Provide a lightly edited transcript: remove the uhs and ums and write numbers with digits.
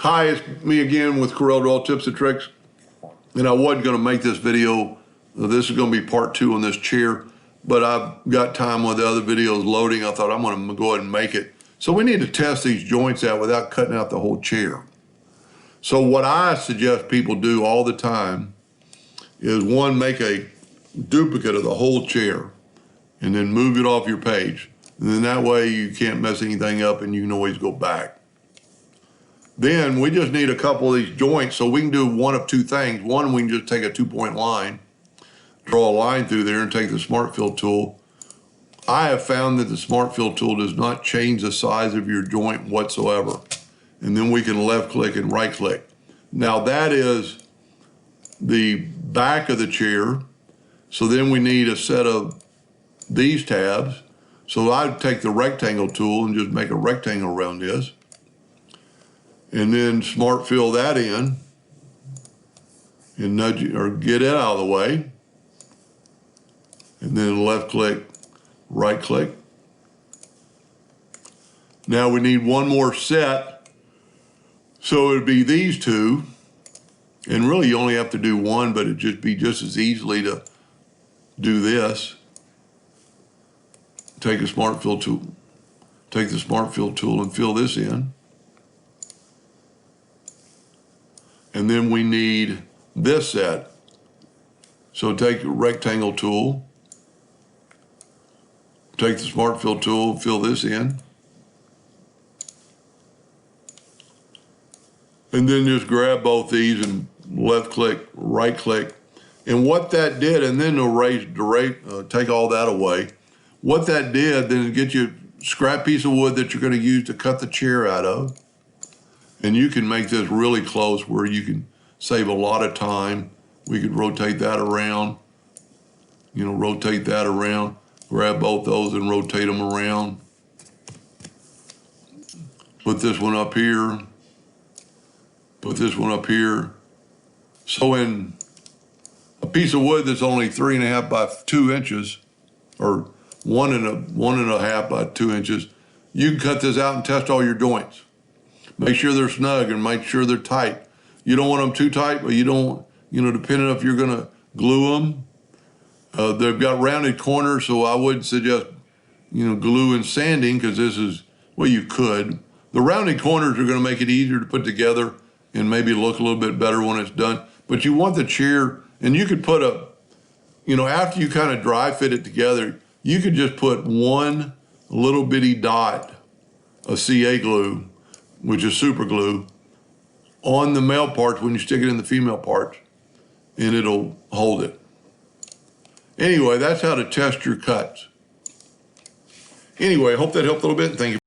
Hi, it's me again with Corel Draw Tips and Tricks. And I wasn't going to make this video. This is going to be part 2 on this chair, but I've got time with the other videos loading. I thought I'm going to go ahead and make it. So we need to test these joints out without cutting out the whole chair. So what I suggest people do all the time is, one, make a duplicate of the whole chair and then move it off your page. And then that way you can't mess anything up and you can always go back. Then we just need a couple of these joints, so we can do one of two things. One, we can just take a 2-point line, draw a line through there and take the Smart Fill tool. I have found that the Smart Fill tool does not change the size of your joint whatsoever. And then we can left click and right click. Now that is the back of the chair. So then we need a set of these tabs. So I'd take the rectangle tool and just make a rectangle around this. And then Smart Fill that in and nudge it, or get it out of the way. And then left click, right click. Now we need one more set. So it'd be these two. And really you only have to do one, but it'd just be just as easily to do this. Take a Smart Fill tool. Take the Smart Fill tool and fill this in. And then we need this set. So take a rectangle tool, take the Smart Fill tool, fill this in. And then just grab both these and left click, right click. And what that did, and then take all that away. What that did, then get you a scrap piece of wood that you're going to use to cut the chair out of. And you can make this really close where you can save a lot of time. We could rotate that around, rotate that around, grab both those and rotate them around. Put this one up here, put this one up here. So in a piece of wood that's only 3.5 by 2 inches, or 1.5 by 2 inches, you can cut this out and test all your joints. Make sure they're snug and make sure they're tight. You don't want them too tight, but you don't, depending if you're gonna glue them. They've got rounded corners, so I would suggest, glue and sanding, because this is, well, you could. The rounded corners are gonna make it easier to put together and maybe look a little bit better when it's done. But you want the chair, and you could put after you kind of dry fit it together, you could just put one little bitty dot of CA glue, which is super glue, on the male parts when you stick it in the female parts, and it'll hold it. Anyway, that's how to test your cuts. Anyway, I hope that helped a little bit. Thank you.